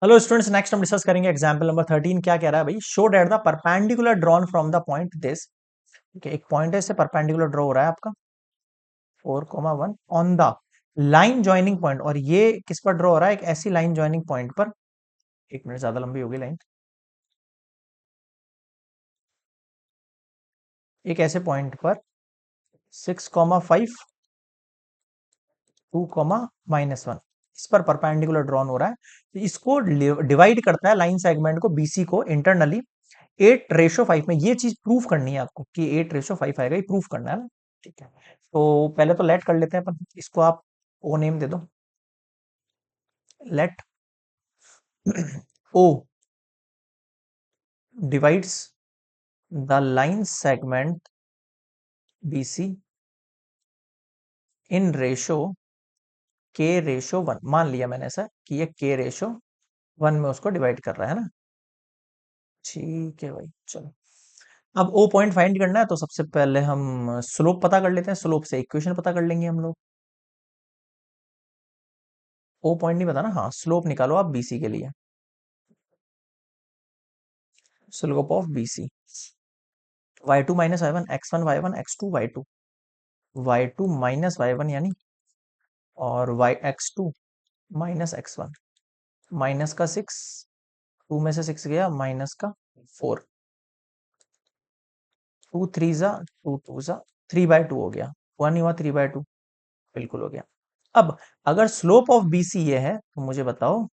Hello students, next हम discuss करेंगे example number 13। क्या कह रहा है भाई? Show that the perpendicular drawn from the point this. ठीक है, एक पॉइंट है, इससे परपेंडिकुलर ड्रॉ हो रहा है आपका 4,1 on the line joining point. और ये किस पर ड्रॉ हो रहा है? एक ऐसी लाइन जॉइनिंग पॉइंट पर। एक मिनट, ज्यादा लंबी होगी लाइन। एक ऐसे पॉइंट पर 6,5 2,-1 इस पर परपेंडिकुलर ड्रॉन हो रहा है। तो इसको डिवाइड करता है लाइन सेगमेंट को बीसी को इंटरनली 8:5 में। ये चीज प्रूफ करनी है आपको कि 8:5 आएगा, ये प्रूफ करना है ना। ठीक है, तो पहले तो लेट कर लेते हैं अपन इसको। आप ओ नेम दे दो, let O divides the line segment BC in ratio K/1। मान लिया मैंने ऐसा कि ये K/1 में उसको डिवाइड कर रहा है ना। ठीक है भाई, चलो। अब ओ पॉइंट फाइंड करना है, तो सबसे पहले हम स्लोप पता कर लेते हैं। स्लोप से इक्वेशन पता कर लेंगे हम लोग। ओ पॉइंट नहीं पता ना? हाँ, स्लोप निकालो आप बीसी के लिए। Slope of BC y2 minus y1 x1 y1 x2 y2 y2 minus y1 यानी, और y x2 minus x1 minus का 6, 2 में से 6 गया, माइनस का 4, 2 3 जा 2 2 जा 3/2 हो गया। हुआ नहीं हुआ? 3/2 बिल्कुल हो गया। अब अगर स्लोप ऑफ बीसी ये है, तो मुझे बताओ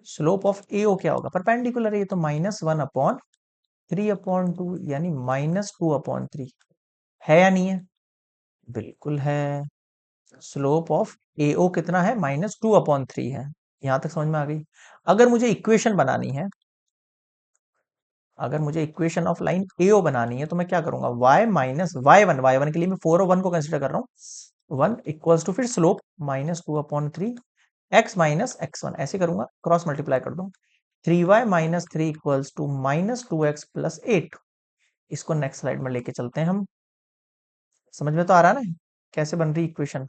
स्लोप ऑफ एओ क्या होगा? परपेंडिकुलर है ये, तो -1/3/2 यानी -2/3 है या नहीं है? बिल्कुल है। स्लोप ऑफ एओ कितना है? -2/3 है। यहां तक समझ में आ गई? अगर मुझे इक्वेशन बनानी है, अगर मुझे इक्वेशन ऑफ लाइन एओ बनानी है, तो मैं क्या करूंगा? y माइनस y1 के लिए मैं 4 और 1 को कंसिडर कर रहा हूँ। 1 इक्वल्स टू फिर स्लोप -2/3 x माइनस x1 ऐसे करूंगा, क्रॉस मल्टीप्लाई कर दूं। 3y-3 equals to -2x plus 8। इसको नेक्स्ट स्लाइड में लेके चलते हैं हम। समझ में तो आ रहा है ना कैसे बन रही इक्वेशन?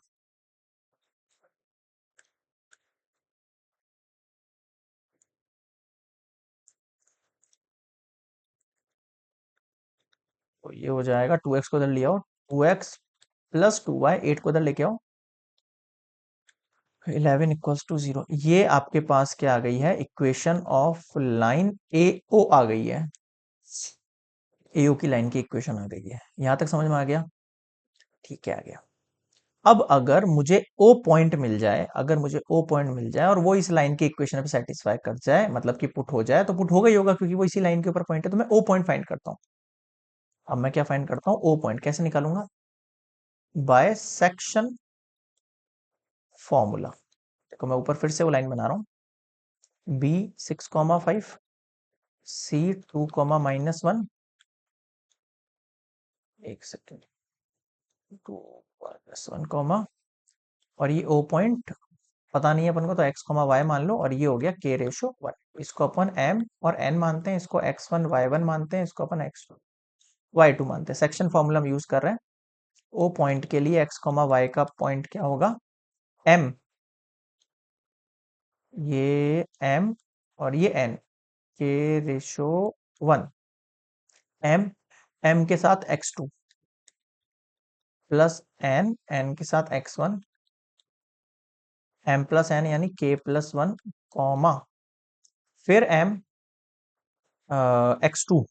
तो ये हो जाएगा 2x को इधर ले आओ, 2x प्लस 2y, 8 को इधर लेके आओ, 11 इक्वल्स टू 0। ये आपके पास क्या आ गई है? इक्वेशन ऑफ लाइन ए ओ आ गई है। एओ की लाइन की इक्वेशन आ गई है। यहां तक समझ में आ गया? ठीक है, आ गया। अब अगर मुझे ओ पॉइंट मिल जाए, अगर मुझे ओ पॉइंट मिल जाए और वो इस लाइन की इक्वेशन पे सेटिस्फाई कर जाए, मतलब कि पुट हो जाए, तो पुट होगा ही होगा क्योंकि वो इसी लाइन के ऊपर पॉइंट है, तो मैं ओ पॉइंट फाइंड करता हूँ। अब मैं क्या फाइंड करता हूँ? ओ पॉइंट कैसे निकालूंगा? By section formula. देखो मैं ऊपर फिर से वो लाइन बना रहा हूँ। बी 6,5 सी 2,-1। एक सेकेंड, 2 -1 और ये ओ पॉइंट पता नहीं है अपन को, तो x, y मान लो, और ये हो गया K/1। इसको अपन m और n मानते हैं, इसको x1 y1 मानते हैं, इसको अपन x2 y2 मानते हैं। सेक्शन फॉर्मूला हम यूज कर रहे हैं। ओ पॉइंट के लिए x, y का पॉइंट क्या होगा? m, ये m और ये n, K/1। m, m के साथ x2 प्लस n के साथ x1, m प्लस n यानी K+1, कॉमा फिर m x2,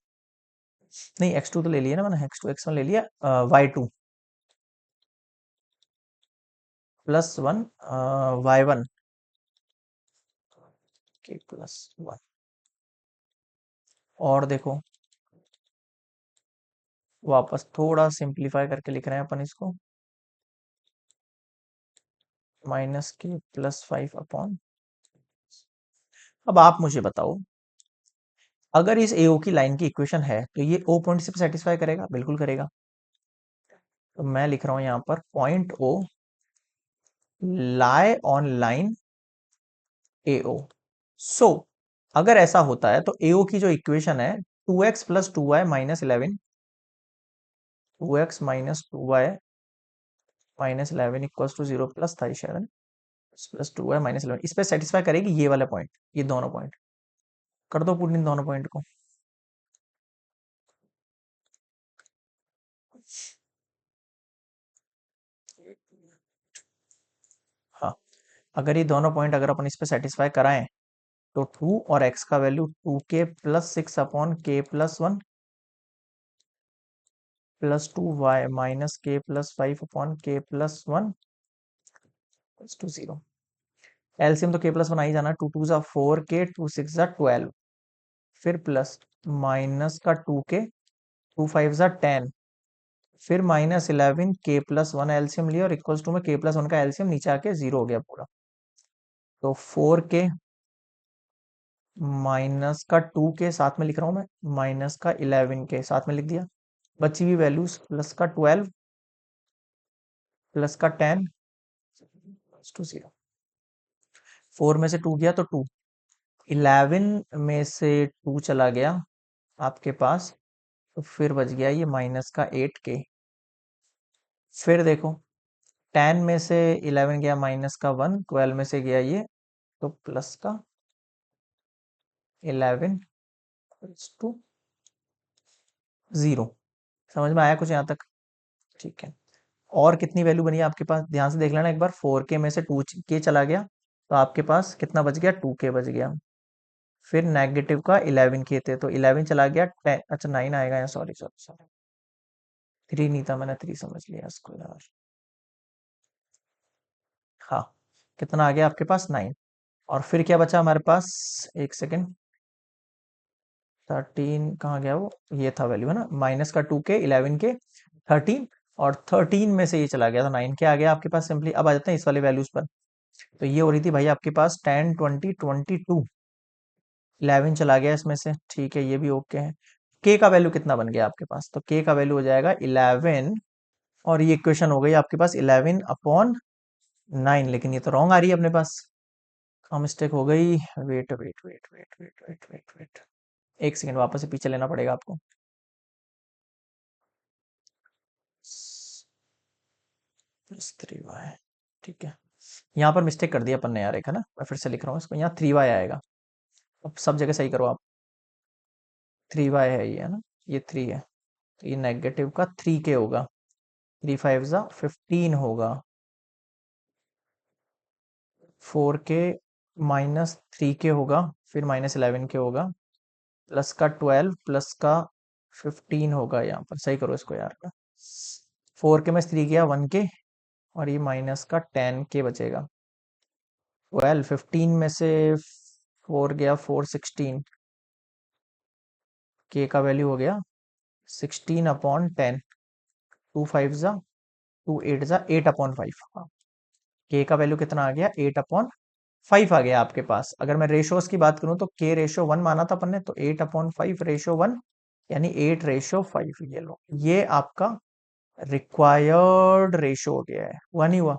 नहीं x2 तो ले लिया ना मैंने, x2 x1 ले लिया, y2 +1 y1 K+1। और देखो, वापस थोड़ा सिंप्लीफाई करके लिख रहे हैं अपन इसको, -K+5 अब आप मुझे बताओ, अगर इस एओ की लाइन की इक्वेशन है, तो ये ओ पॉइंट से सेटिस्फाई करेगा? बिल्कुल करेगा। तो मैं लिख रहा हूं यहां पर point O lie on line AO. So अगर ऐसा होता है, तो एओ की जो इक्वेशन है 2x plus 2y -11, 2x minus 2y -11 equals to 0 plus था शायद। +2 है -11, इस पे सेटिस्फाई करेगी ये वाला पॉइंट, ये दोनों पॉइंट। कर दो पुट इन दोनों पॉइंट को। हाँ, अगर ये दोनों पॉइंट अगर अपन इस पे सेटिस्फाई कराएं तो 2 और x का value 2k+6/k+1 +2y -k+5/k+1 +2 0। LCM तो k+1 आ ही जाना, 2 2 = 4k, 2 6 = 12, फिर प्लस माइनस का 2k, 2 5 = 10, फिर -11k+1 एलसीएम लिया और इक्वल्स टू में k+1 का एलसीएम नीचे आके 0 हो गया पूरा। तो 4k माइनस का 2k साथ में लिख रहा हूं मैं, माइनस का 11k साथ में लिख दिया। बची हुई वैल्यूज प्लस का 12 प्लस का 10 टू 0। 4 में से 2 गया तो 2, 11 में से 2 चला गया आपके पास, तो फिर बच गया ये माइनस का 8k। फिर देखो 10 में से 11 गया माइनस का 1, 12 में से गया ये, तो प्लस का 11 टू 0। समझ में आया कुछ यहाँ तक? ठीक है। और कितनी वैल्यू बनी है आपके पास, ध्यान से देख लेना एक बार। 4k में से 2k चला गया तो आपके पास कितना बच गया, 2k बच गया। फिर नेगेटिव का 11k थे तो 11 चला गया 10, अच्छा 9 आएगा यहाँ, सॉरी सॉरी सॉरी, 3 नहीं था, मैंने 3 समझ लिया इसको यार। हाँ, कितना आ गया आपके पास, 9। और फिर क्या बचा हमारे पास, एक सेकेंड, 13 कहाँ गया वो, ये था वैल्यू है ना, माइनस का 2k, 11k, 13, और 13 में से ये चला गया तो 9 के आ गया आपके पास सिंपली। अब आ जाते हैं इस वाले वैल्यूज पर। तो ये हो रही थी भाई आपके पास 10 20 22, 11 चला गया इसमें से, ठीक है ये भी ओके है। k का वैल्यू कितना बन गया आपके पास, तो k का वैल्यू हो जाएगा 11, और ये इक्वेशन हो गई आपके पास 11/9, लेकिन ये तो रॉन्ग आ रही है अपने पास, कहाँ मिस्टेक हो गई, wait wait wait wait wait wait wait wait, एक सेकंड वापस से पीछे लेना पड़ेगा आपको। +3y, ठीक है। यहाँ पर मिस्टेक कर दिया अपन ने यार, एक है ना, मैं फिर से लिख रहा हूँ इसको, यहाँ 3y आएगा। अब सब जगह सही करो आप, 3y है ये, है ना, ये 3 है, तो ये नेगेटिव का 3k होगा, 3 5 = 15 होगा, 4k -3k होगा, फिर -11k होगा, प्लस का 12 प्लस का 15 होगा, यहाँ पर सही करो इसको यार। 4k में 3 गया 1k, और ये माइनस का 10k बचेगा। 12 15 में से 4 गया 4 16, k का वैल्यू हो गया 16/10, 2 5 = 2 8 = 8/5। हाँ, k का वैल्यू कितना आ गया, 8/5 आ गया आपके पास। अगर मैं रेशोस की बात करूं तो k/1 माना था अपन ने, तो 8/5/1, यानी 8/5। ये लो, ये आपका रिक्वायर्ड रेशो हो गया है, हुआ नहीं हुआ,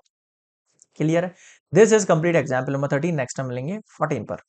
क्लियर है? This is complete example number 13। Next time मिलेंगे 14 पर।